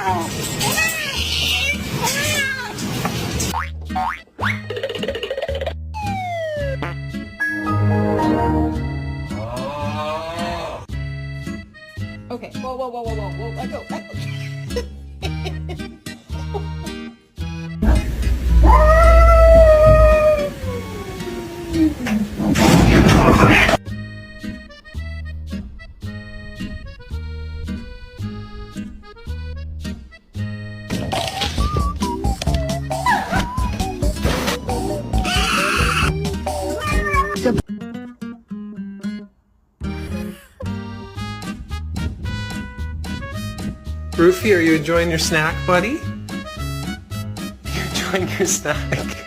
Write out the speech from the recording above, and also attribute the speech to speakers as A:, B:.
A: Okay, whoa, let go.
B: Rufy, are you enjoying your snack, buddy? You're enjoying your snack?